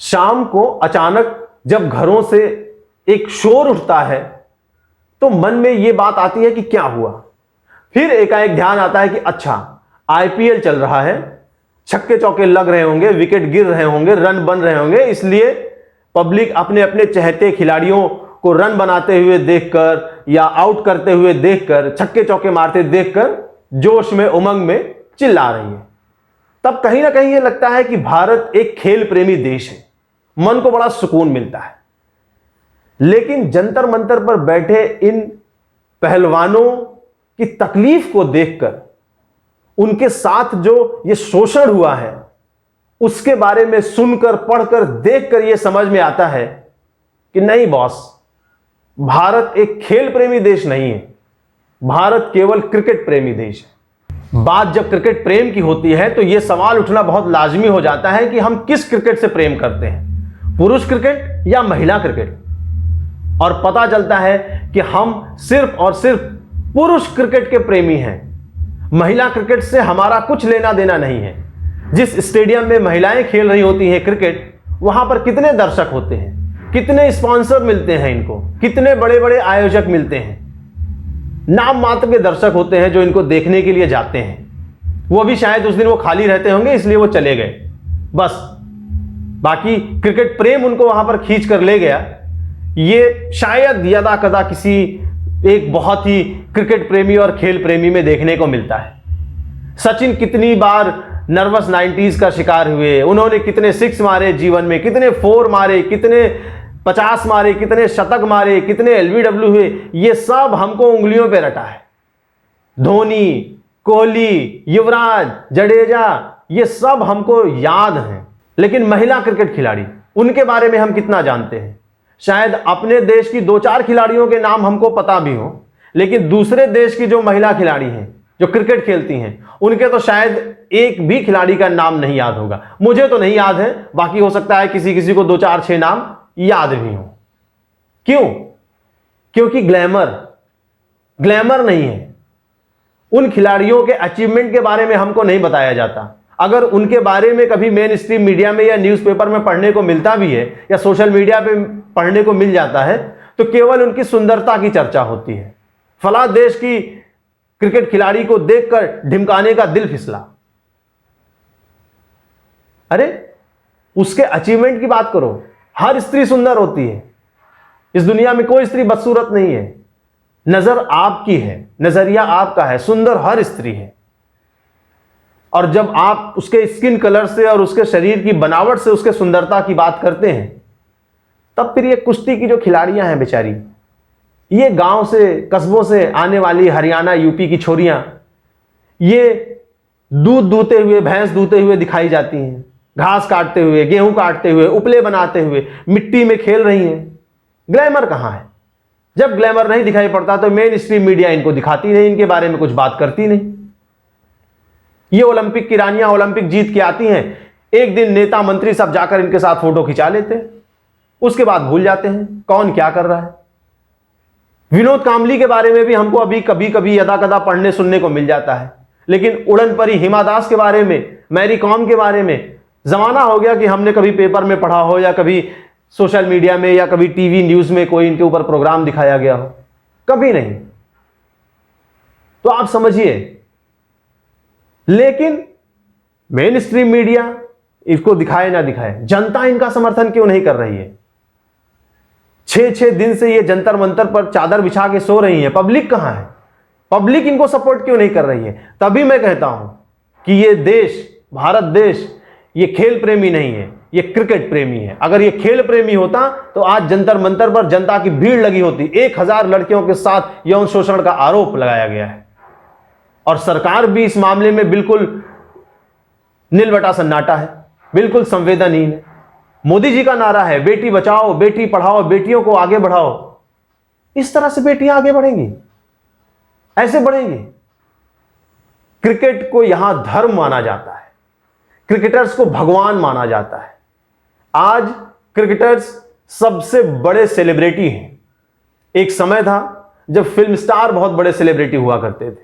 शाम को अचानक जब घरों से एक शोर उठता है तो मन में यह बात आती है कि क्या हुआ। फिर एकाएक ध्यान आता है कि अच्छा, आईपीएल चल रहा है, छक्के चौके लग रहे होंगे, विकेट गिर रहे होंगे, रन बन रहे होंगे, इसलिए पब्लिक अपने अपने चहेते खिलाड़ियों को रन बनाते हुए देखकर या आउट करते हुए देखकर, छक्के चौके मारते देखकर जोश में, उमंग में चिल्ला रही है। तब कहीं ना कहीं यह लगता है कि भारत एक खेल प्रेमी देश है, मन को बड़ा सुकून मिलता है। लेकिन जंतर मंतर पर बैठे इन पहलवानों की तकलीफ को देखकर, उनके साथ जो ये शोषण हुआ है उसके बारे में सुनकर, पढ़कर, देखकर यह समझ में आता है कि नहीं बॉस, भारत एक खेल प्रेमी देश नहीं है, भारत केवल क्रिकेट प्रेमी देश है। बात जब क्रिकेट प्रेम की होती है तो यह सवाल उठना बहुत लाजमी हो जाता है कि हम किस क्रिकेट से प्रेम करते हैं, पुरुष क्रिकेट या महिला क्रिकेट। और पता चलता है कि हम सिर्फ और सिर्फ पुरुष क्रिकेट के प्रेमी हैं, महिला क्रिकेट से हमारा कुछ लेना देना नहीं है। जिस स्टेडियम में महिलाएं खेल रही होती हैं क्रिकेट, वहां पर कितने दर्शक होते हैं, कितने स्पॉन्सर मिलते हैं इनको, कितने बड़े बड़े आयोजक मिलते हैं, नाम मात्र के दर्शक होते हैं जो इनको देखने के लिए जाते हैं। वो भी शायद उस दिन वो खाली रहते होंगे इसलिए वो चले गए, बस बाकी क्रिकेट प्रेम उनको वहां पर खींच कर ले गया। ये शायद यदा कदा किसी एक बहुत ही क्रिकेट प्रेमी और खेल प्रेमी में देखने को मिलता है। सचिन कितनी बार नर्वस 90s का शिकार हुए, उन्होंने कितने सिक्स मारे जीवन में, कितने फोर मारे, कितने 50 मारे, कितने शतक मारे, कितने एलबीडब्ल्यू हुए, ये सब हमको उंगलियों पे रटा है। धोनी, कोहली, युवराज, जडेजा, ये सब हमको याद हैं। लेकिन महिला क्रिकेट खिलाड़ी, उनके बारे में हम कितना जानते हैं? शायद अपने देश की 2-4 खिलाड़ियों के नाम हमको पता भी हो, लेकिन दूसरे देश की जो महिला खिलाड़ी हैं जो क्रिकेट खेलती हैं, उनके तो शायद एक भी खिलाड़ी का नाम नहीं याद होगा। मुझे तो नहीं याद है, बाकी हो सकता है किसी किसी को 2-4-6 नाम याद भी हो। क्यों? क्योंकि ग्लैमर नहीं है। उन खिलाड़ियों के अचीवमेंट के बारे में हमको नहीं बताया जाता। अगर उनके बारे में कभी मेन स्ट्रीम मीडिया में या न्यूज़पेपर में पढ़ने को मिलता भी है या सोशल मीडिया पे पढ़ने को मिल जाता है तो केवल उनकी सुंदरता की चर्चा होती है। फला देश की क्रिकेट खिलाड़ी को देखकर ढिमकाने का दिल फिसला। अरे उसके अचीवमेंट की बात करो। हर स्त्री सुंदर होती है, इस दुनिया में कोई स्त्री बदसूरत नहीं है। नजर आपकी है, नजरिया आपका है, सुंदर हर स्त्री है। और जब आप उसके स्किन कलर से और उसके शरीर की बनावट से उसके सुंदरता की बात करते हैं, तब फिर ये कुश्ती की जो खिलाड़ियां हैं बेचारी, ये गांव से, कस्बों से आने वाली हरियाणा, यूपी की छोरियां, ये दूध दूते हुए, भैंस दूते हुए दिखाई जाती हैं, घास काटते हुए, गेहूं काटते हुए, उपले बनाते हुए, मिट्टी में खेल रही हैं। ग्लैमर कहां है? जब ग्लैमर नहीं दिखाई पड़ता तो मेन स्ट्रीम मीडिया इनको दिखाती नहीं, इनके बारे में कुछ बात करती नहीं। ये ओलंपिक की रानियां ओलंपिक जीत के आती हैं, एक दिन नेता मंत्री सब जाकर इनके साथ फोटो खिंचा लेते हैं, उसके बाद भूल जाते हैं कौन क्या कर रहा है। विनोद कांबली के बारे में भी हमको अभी कभी कभी यदा कदा पढ़ने सुनने को मिल जाता है, लेकिन उड़न परी हिमा दास के बारे में, मैरी कॉम के बारे में जमाना हो गया कि हमने कभी पेपर में पढ़ा हो या कभी सोशल मीडिया में या कभी टीवी न्यूज में कोई इनके ऊपर प्रोग्राम दिखाया गया हो, कभी नहीं। तो आप समझिए, लेकिन मेन स्ट्रीम मीडिया इसको दिखाए ना दिखाए, जनता इनका समर्थन क्यों नहीं कर रही है? 6-6 दिन से ये जंतर मंतर पर चादर बिछा के सो रही है, पब्लिक कहां है? पब्लिक इनको सपोर्ट क्यों नहीं कर रही है? तभी मैं कहता हूं कि ये देश, भारत देश, ये खेल प्रेमी नहीं है, ये क्रिकेट प्रेमी है। अगर ये खेल प्रेमी होता तो आज जंतर मंतर पर जनता की भीड़ लगी होती। 1000 लड़कियों के साथ यौन शोषण का आरोप लगाया गया है और सरकार भी इस मामले में बिल्कुल नीलबटा सन्नाटा है, बिल्कुल संवेदनहीन है। मोदी जी का नारा है बेटी बचाओ, बेटी पढ़ाओ, बेटियों को आगे बढ़ाओ। इस तरह से बेटियां आगे बढ़ेंगी, ऐसे बढ़ेंगी। क्रिकेट को यहां धर्म माना जाता है, क्रिकेटर्स को भगवान माना जाता है। आज क्रिकेटर्स सबसे बड़े सेलिब्रिटी हैं। एक समय था जब फिल्म स्टार बहुत बड़े सेलिब्रिटी हुआ करते थे,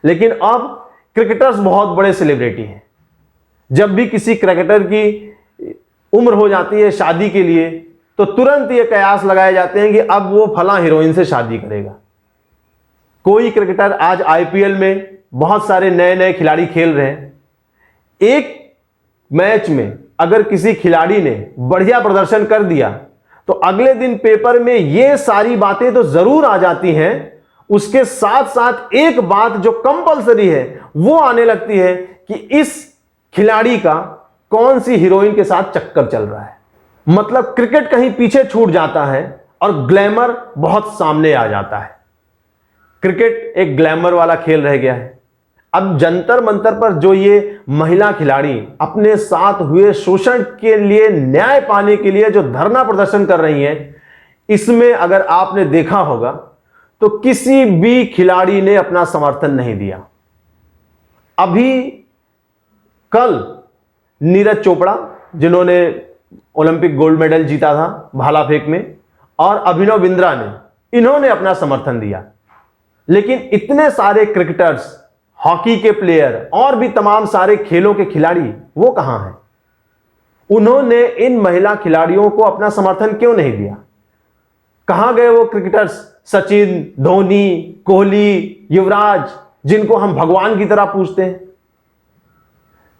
लेकिन अब क्रिकेटर्स बहुत बड़े सेलिब्रिटी हैं। जब भी किसी क्रिकेटर की उम्र हो जाती है शादी के लिए, तो तुरंत ये कयास लगाए जाते हैं कि अब वो फला हीरोइन से शादी करेगा। कोई क्रिकेटर आज आईपीएल में बहुत सारे नए नए खिलाड़ी खेल रहे हैं, एक मैच में अगर किसी खिलाड़ी ने बढ़िया प्रदर्शन कर दिया तो अगले दिन पेपर में ये सारी बातें तो जरूर आ जाती हैं, उसके साथ साथ एक बात जो कंपलसरी है वो आने लगती है कि इस खिलाड़ी का कौन सी हीरोइन के साथ चक्कर चल रहा है। मतलब क्रिकेट कहीं पीछे छूट जाता है और ग्लैमर बहुत सामने आ जाता है। क्रिकेट एक ग्लैमर वाला खेल रह गया है। अब जंतर मंतर पर जो ये महिला खिलाड़ी अपने साथ हुए शोषण के लिए न्याय पाने के लिए जो धरना प्रदर्शन कर रही हैं, इसमें अगर आपने देखा होगा तो किसी भी खिलाड़ी ने अपना समर्थन नहीं दिया। अभी कल नीरज चोपड़ा जिन्होंने ओलंपिक गोल्ड मेडल जीता था भाला फेंक में, और अभिनव बिंद्रा ने, इन्होंने अपना समर्थन दिया। लेकिन इतने सारे क्रिकेटर्स, हॉकी के प्लेयर और भी तमाम सारे खेलों के खिलाड़ी वो कहां हैं? उन्होंने इन महिला खिलाड़ियों को अपना समर्थन क्यों नहीं दिया? कहां गए वो क्रिकेटर्स, सचिन, धोनी, कोहली, युवराज, जिनको हम भगवान की तरह पूजते हैं?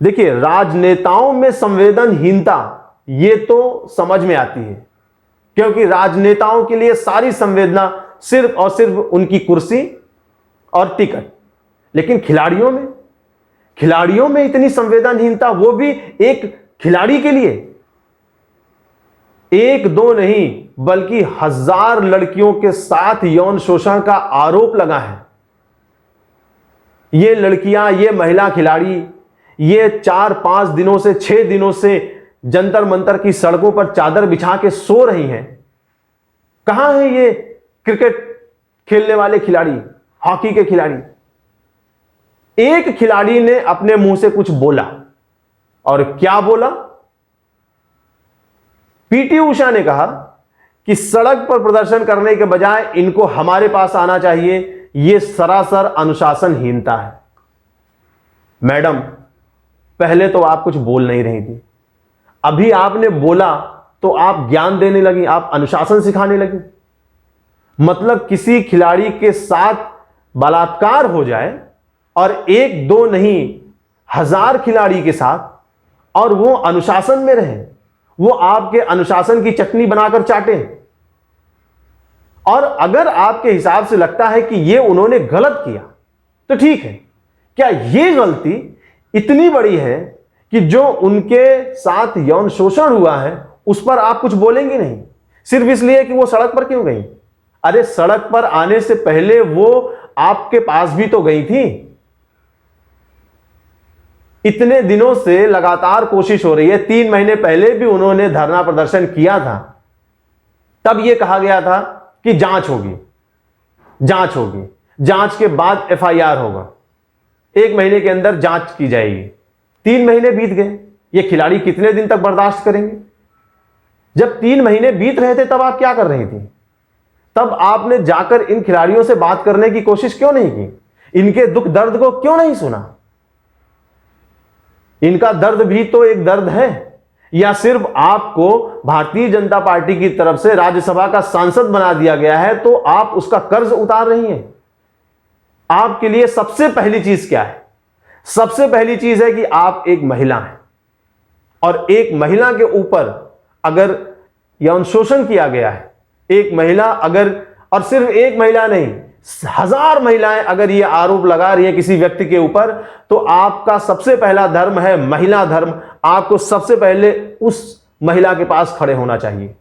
देखिए, राजनेताओं में संवेदनहीनता ये तो समझ में आती है, क्योंकि राजनेताओं के लिए सारी संवेदना सिर्फ और सिर्फ उनकी कुर्सी और टिकट। लेकिन खिलाड़ियों में इतनी संवेदनहीनता, वो भी एक खिलाड़ी के लिए। एक दो नहीं बल्कि 1000 लड़कियों के साथ यौन शोषण का आरोप लगा है। ये लड़कियां, ये महिला खिलाड़ी, ये 4-5 दिनों से 6 दिनों से जंतर मंतर की सड़कों पर चादर बिछा के सो रही हैं। कहां है ये क्रिकेट खेलने वाले खिलाड़ी, हॉकी के खिलाड़ी? एक खिलाड़ी ने अपने मुंह से कुछ बोला, और क्या बोला? पीटी उषा ने कहा कि सड़क पर प्रदर्शन करने के बजाय इनको हमारे पास आना चाहिए। यह सरासर अनुशासनहीनता है। मैडम, पहले तो आप कुछ बोल नहीं रही थी, अभी आपने बोला तो आप ज्ञान देने लगी, आप अनुशासन सिखाने लगी। मतलब किसी खिलाड़ी के साथ बलात्कार हो जाए, और एक दो नहीं 1000 खिलाड़ी के साथ, और वो अनुशासन में रहे, वो आपके अनुशासन की चटनी बनाकर चाटे। और अगर आपके हिसाब से लगता है कि ये उन्होंने गलत किया तो ठीक है। क्या ये गलती इतनी बड़ी है कि जो उनके साथ यौन शोषण हुआ है उस पर आप कुछ बोलेंगे नहीं, सिर्फ इसलिए कि वो सड़क पर क्यों गई? अरे सड़क पर आने से पहले वो आपके पास भी तो गई थी। इतने दिनों से लगातार कोशिश हो रही है। 3 महीने पहले भी उन्होंने धरना प्रदर्शन किया था, तब यह कहा गया था कि जांच होगी, जांच के बाद एफआईआर होगा, 1 महीने के अंदर जांच की जाएगी। 3 महीने बीत गए। ये खिलाड़ी कितने दिन तक बर्दाश्त करेंगे? जब 3 महीने बीत रहे थे तब आप क्या कर रही थी? तब आपने जाकर इन खिलाड़ियों से बात करने की कोशिश क्यों नहीं की? इनके दुख दर्द को क्यों नहीं सुना? इनका दर्द भी तो एक दर्द है। या सिर्फ आपको भारतीय जनता पार्टी की तरफ से राज्यसभा का सांसद बना दिया गया है तो आप उसका कर्ज उतार रही हैं? आपके लिए सबसे पहली चीज क्या है? सबसे पहली चीज है कि आप एक महिला हैं, और एक महिला के ऊपर अगर यौन शोषण किया गया है, एक महिला अगर, और सिर्फ एक महिला नहीं 1000 महिलाएं अगर ये आरोप लगा रही है किसी व्यक्ति के ऊपर, तो आपका सबसे पहला धर्म है महिला धर्म। आपको सबसे पहले उस महिला के पास खड़े होना चाहिए।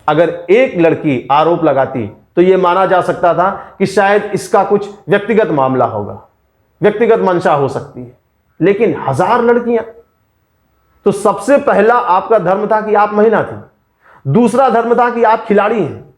अगर एक लड़की आरोप लगाती तो यह माना जा सकता था कि शायद इसका कुछ व्यक्तिगत मामला होगा, व्यक्तिगत मंशा हो सकती है, लेकिन 1000 लड़कियां। तो सबसे पहला आपका धर्म था कि आप महिला थी। दूसरा धर्म था कि आप खिलाड़ी हैं।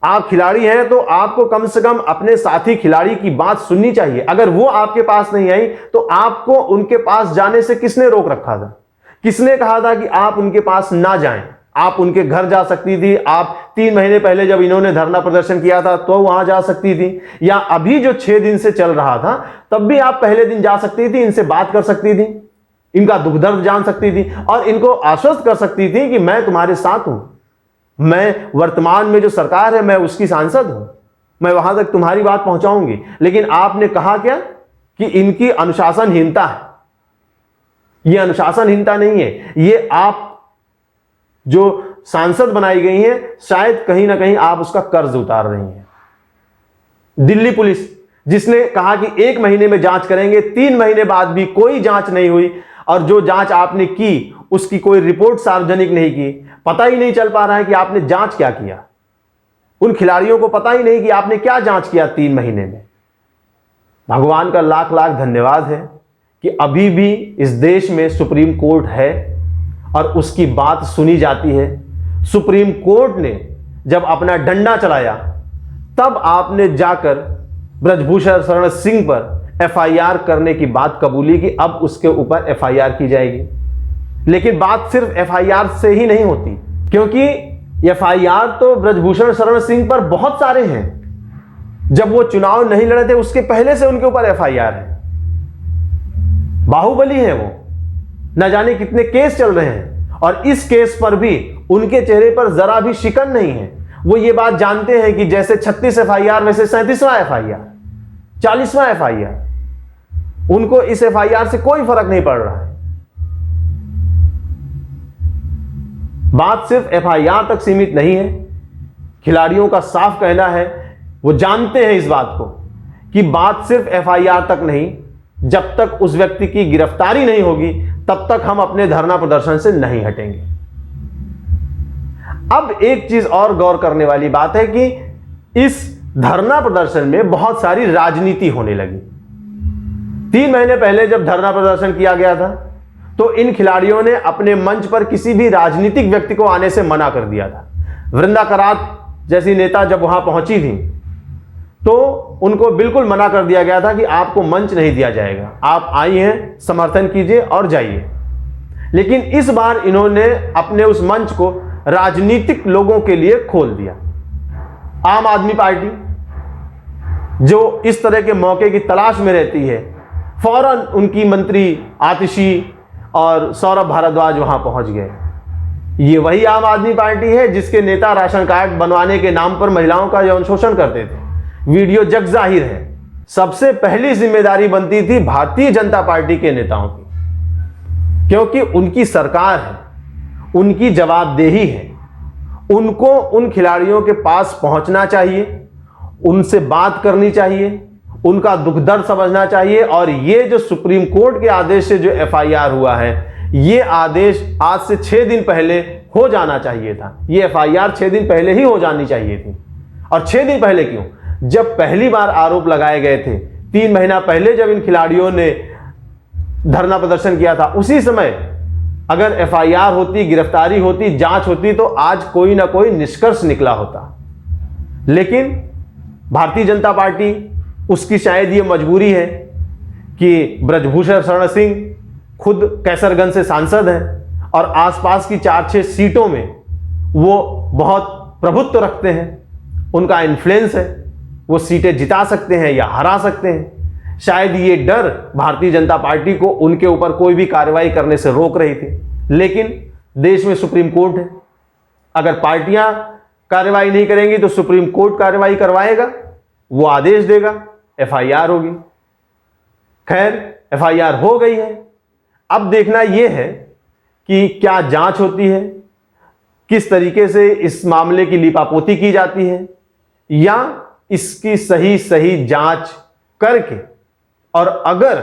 आप खिलाड़ी हैं तो आपको कम से कम अपने साथी खिलाड़ी की बात सुननी चाहिए। अगर वो आपके पास नहीं आई तो आपको उनके पास जाने से किसने रोक रखा था? किसने कहा था कि आप उनके पास ना जाएं? आप उनके घर जा सकती थी। आप 3 महीने पहले जब इन्होंने धरना प्रदर्शन किया था तो वहां जा सकती थी, या अभी जो 6 दिन से चल रहा था तब भी आप पहले दिन जा सकती थी, इनसे बात कर सकती थी। इनका दुख दर्द जान सकती थी और इनको आश्वस्त कर सकती थी कि मैं तुम्हारे साथ हूं, मैं वर्तमान में जो सरकार है मैं उसकी सांसद हूं, मैं वहां तक तुम्हारी बात पहुंचाऊंगी। लेकिन आपने कहा क्या कि इनकी अनुशासनहीनता है। यह अनुशासनहीनता नहीं है, ये आप जो सांसद बनाई गई हैं शायद कहीं ना कहीं आप उसका कर्ज उतार रही हैं। दिल्ली पुलिस जिसने कहा कि 1 महीने में जांच करेंगे, 3 महीने बाद भी कोई जांच नहीं हुई और जो जांच आपने की उसकी कोई रिपोर्ट सार्वजनिक नहीं की। पता ही नहीं चल पा रहा है कि आपने जांच क्या किया। उन खिलाड़ियों को पता ही नहीं कि आपने क्या जांच किया 3 महीने में। भगवान का लाख लाख धन्यवाद है कि अभी भी इस देश में सुप्रीम कोर्ट है और उसकी बात सुनी जाती है। सुप्रीम कोर्ट ने जब अपना डंडा चलाया तब आपने जाकर ब्रजभूषण शरण सिंह पर एफआईआर करने की बात कबूली कि अब उसके ऊपर एफआईआर की जाएगी। लेकिन बात सिर्फ एफआईआर से ही नहीं होती, क्योंकि एफआईआर तो ब्रजभूषण शरण सिंह पर बहुत सारे हैं। जब वो चुनाव नहीं लड़े थे उसके पहले से उनके ऊपर एफआईआर है। बाहुबली है वो, न जाने कितने केस चल रहे हैं और इस केस पर भी उनके चेहरे पर जरा भी शिकन नहीं है। वो ये बात जानते हैं कि जैसे 36 एफआईआर वैसे 37वां एफआईआर, 40वां एफआईआर, उनको इस एफआईआर से कोई फर्क नहीं पड़ रहा है। बात सिर्फ एफआईआर तक सीमित नहीं है। खिलाड़ियों का साफ कहना है, वो जानते हैं इस बात को कि बात सिर्फ एफआईआर तक नहीं, जब तक उस व्यक्ति की गिरफ्तारी नहीं होगी तब तक हम अपने धरना प्रदर्शन से नहीं हटेंगे। अब एक चीज और गौर करने वाली बात है कि इस धरना प्रदर्शन में बहुत सारी राजनीति होने लगी। 3 महीने पहले जब धरना प्रदर्शन किया गया था तो इन खिलाड़ियों ने अपने मंच पर किसी भी राजनीतिक व्यक्ति को आने से मना कर दिया था। वृंदा करात जैसी नेता जब वहां पहुंची थी तो उनको बिल्कुल मना कर दिया गया था कि आपको मंच नहीं दिया जाएगा, आप आई हैं समर्थन कीजिए और जाइए। लेकिन इस बार इन्होंने अपने उस मंच को राजनीतिक लोगों के लिए खोल दिया। आम आदमी पार्टी जो इस तरह के मौके की तलाश में रहती है, फौरन उनकी मंत्री आतिशी और सौरभ भारद्वाज वहां पहुंच गए। ये वही आम आदमी पार्टी है जिसके नेता राशन कार्ड बनवाने के नाम पर महिलाओं का यौन शोषण करते थे। वीडियो जग जाहिर है। सबसे पहली जिम्मेदारी बनती थी भारतीय जनता पार्टी के नेताओं की, क्योंकि उनकी सरकार है, उनकी जवाबदेही है। उनको उन खिलाड़ियों के पास पहुंचना चाहिए, उनसे बात करनी चाहिए, उनका दुख दर्द समझना चाहिए। और ये जो सुप्रीम कोर्ट के आदेश से जो एफआईआर हुआ है, ये आदेश आज से 6 दिन पहले हो जाना चाहिए था। ये एफआईआर 6 दिन पहले ही हो जानी चाहिए थी। और 6 दिन पहले क्यों? जब पहली बार आरोप लगाए गए थे, 3 महीना पहले जब इन खिलाड़ियों ने धरना प्रदर्शन किया था, उसी समय अगर एफआईआर होती, गिरफ्तारी होती, जांच होती तो आज कोई ना कोई निष्कर्ष निकला होता। लेकिन भारतीय जनता पार्टी, उसकी शायद ये मजबूरी है कि ब्रजभूषण शरण सिंह खुद कैसरगंज से सांसद हैं और आसपास की 4-6 सीटों में वो बहुत प्रभुत्व रखते हैं, उनका इन्फ्लुएंस है, वो सीटें जिता सकते हैं या हरा सकते हैं। शायद ये डर भारतीय जनता पार्टी को उनके ऊपर कोई भी कार्रवाई करने से रोक रही थी। लेकिन देश में सुप्रीम कोर्ट है, अगर पार्टियां कार्रवाई नहीं करेंगी तो सुप्रीम कोर्ट कार्रवाई करवाएगा, वो आदेश देगा, एफआईआर होगी। खैर, एफआईआर हो गई है। अब देखना यह है कि क्या जांच होती है, किस तरीके से इस मामले की लीपापोती की जाती है, या इसकी सही जांच करके, और अगर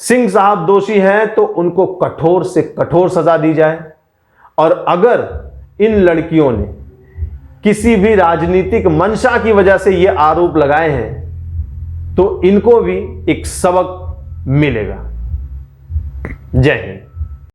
सिंह साहब दोषी हैं तो उनको कठोर से कठोर सजा दी जाए। और अगर इन लड़कियों ने किसी भी राजनीतिक मंशा की वजह से ये आरोप लगाए हैं तो इनको भी एक सबक मिलेगा। जय हिंद।